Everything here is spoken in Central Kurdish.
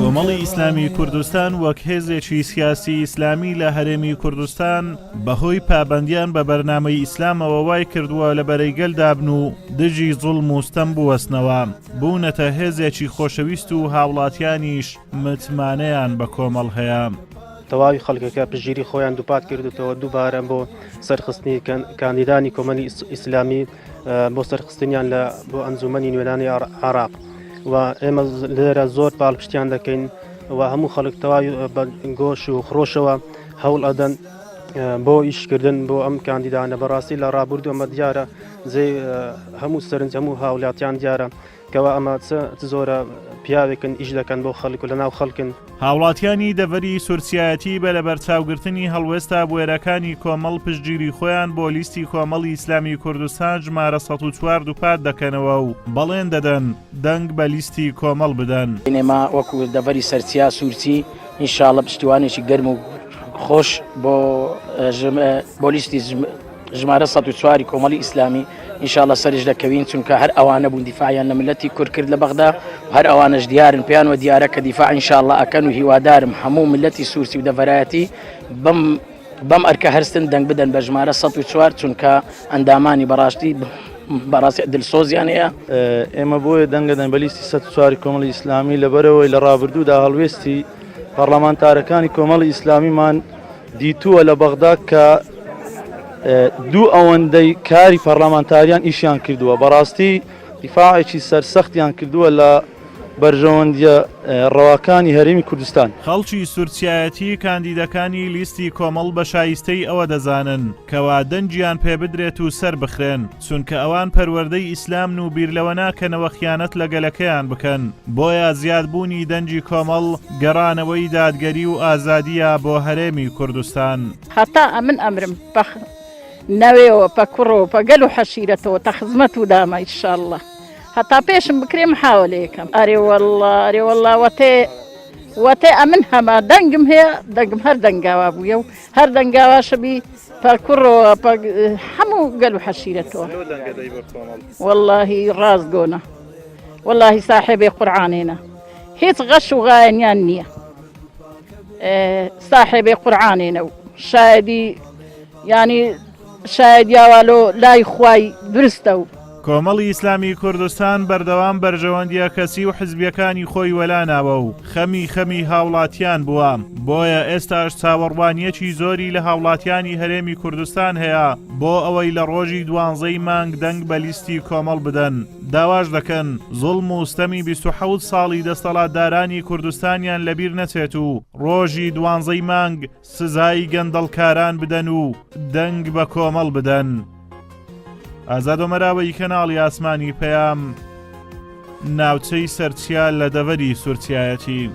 کۆمەڵی ئیسلامی کوردستان وەک هێزێکی سیاسی ئیسلامی لە هەرێمی کوردستان بەهۆی پابەندیان بە بەرنامەی ئیسلامەوە وای کردووە لە بەرەیگەل دابن و دژی زوڵم و ستەم بوەستنەوە، بوونەتە هێزێکی خۆشەویست و هاوڵاتیانیش متمانەیان بە کۆمەڵ هەیە. تەواوی خەڵکەکە پشگیری خۆیان دووپات کردوتەوە دووبارە بۆ سەرخستنی کاندیدانی کۆمەڵی ئیسلامی بۆ سەرخستنیان لە بۆ ئەنجومەنی نوێنانی عێراق و ئێمە لێرە زۆر پاڵپشتیان دەکەین و هەموو خەڵک تەواوی بە گۆش و خڕۆشەوە هەوڵ ئەدەن بۆ ئیشکردن بۆ ئەم کاندیدانە. بەڕاستی لە ڕابردوو ئەمە دیارە جێ هەموو سەرنج هەموو هاوڵاتیان دیارە کەوا ئەمە زۆرە پیاوێکن ئیش دەکەن بۆ خەڵک و لەناو خەڵکن. هاوڵاتیانی دەڤەری سورسیایەتی بە لە بەرچاوگرتنی هەڵوێستا بوێرەکانی کۆمەڵ پشتگیری خۆیان بۆ لیستی کۆمەڵی ئیسلامی کوردستان ژمارە 104 دووپات دەکەنەوە و بەڵێن دەدەن دەنگ بە لیستی کۆمەڵ بدەن. ئێمە وەکو دەڤەری سەرچیا سوورچی ئینشاڵڵە پشتیوانێکی گەرم و خۆش بۆ لیستی ژمارە 104 کۆمەڵی ئیسلامی ئینشاڵڵە سەرش دەکەوین، چونکە هەر ئەوانە بوون دیفاعیان لە ملەتی کورد کرد لە بەغدا و هەر ئەوانەش دیارن پێیان و دیارە کە دیفاع ئینشاڵڵە ئەکەن و هیوادارم هەموو ملەتی سوورسی و دەڤەرایەتی بەم ئەرکە هەرستن دەنگ بدەن بە ژمارە 104 چونکە ئەندامانی بەڕاستی دڵسۆزیان هەیە. ئێمە بۆیە دەنگدەن بە لیستی 104 کۆمەڵی ئیسلامی لەبەرەوەی لە ڕابردوودا هەڵوێستی پەرلەمانتارەکانی کۆمەڵی ئیسلامیمان دیتووە لە بەغدا کە دوو ئەوەندەی کاری پەرلەمانتاریان ئیشیان کردووە، بەڕاستی دیفاعێکی سەرسەختیان کردووە لە بەرژەوەندیە ڕەواکانی هەرێمی کوردستان. خەڵکی سورسیایەتی کاندیدەکانی لیستی کۆمەڵ بە شایستەی ئەوە دەزانن کەوا دەنجیان پێ بدرێت و سەر بخرێن، چونکە ئەوان پەروەردەی ئیسلامن و بیرلەوە ناکەنەوە خیانەت لە گەلەکەیان بکەن. بۆیە زیادبوونی دەنجی کۆمەڵ گەڕانەوەی دادگەری و ئازادیە بۆ هەرێمی کوردستان. هەتا ئەمن ئەمرم نەوێەوە پە کوڕۆ پە گەل و حەشیرەتەوە تا خزمەت و دامە ئینشاءڵڵە هەتا پێشم بکرێ محاولەیەکەم. ئەرێ وەڵڵا وەتێ ئەمن هەما دەنگم هەیە دەنگم هەر دەنگاوا بوویە و هەر دەنگاواشەبی پە کوڕەوە هەموو گەل و حەشیرەتەوە وەڵڵاهی ڕاستگۆنە وەڵڵاهی ساحێبێ قورعانێنە هیچ غەش و غایەنیان نییە، ساحێبێ قورعانێنە و شایدی ینی شایدیاوالۆ لای خوای درستە و کۆمەڵی ئیسلامی کوردستان بەردەوام بەرژەوەندیە کەسی و حزبیەکانی خۆی وەلاناوە و خەمی هاوڵاتیان بووە، بۆیە ئێستاش چاوەڕوانیەکی زۆری لە هاوڵاتیانی هەرێمی کوردستان هەیە بۆ ئەوەی لە ڕۆژی 12 مانگ دەنگ بە لیستی کۆمەڵ بدەن. داواش دەکەن زوڵم و ستەمی 27 ساڵی دەسەڵاتدارانی کوردستانیان لەبیر نەچێت و ڕۆژی 12 مانگ سزای گەندەڵکاران بدەن و دەنگ بە کۆمەڵ بدەن. ئازاد ئۆمەراوەی کەناڵی ئاسمانی پەیام، ناوچەی سەرچیا لە دەڤەری سورسیایەتی.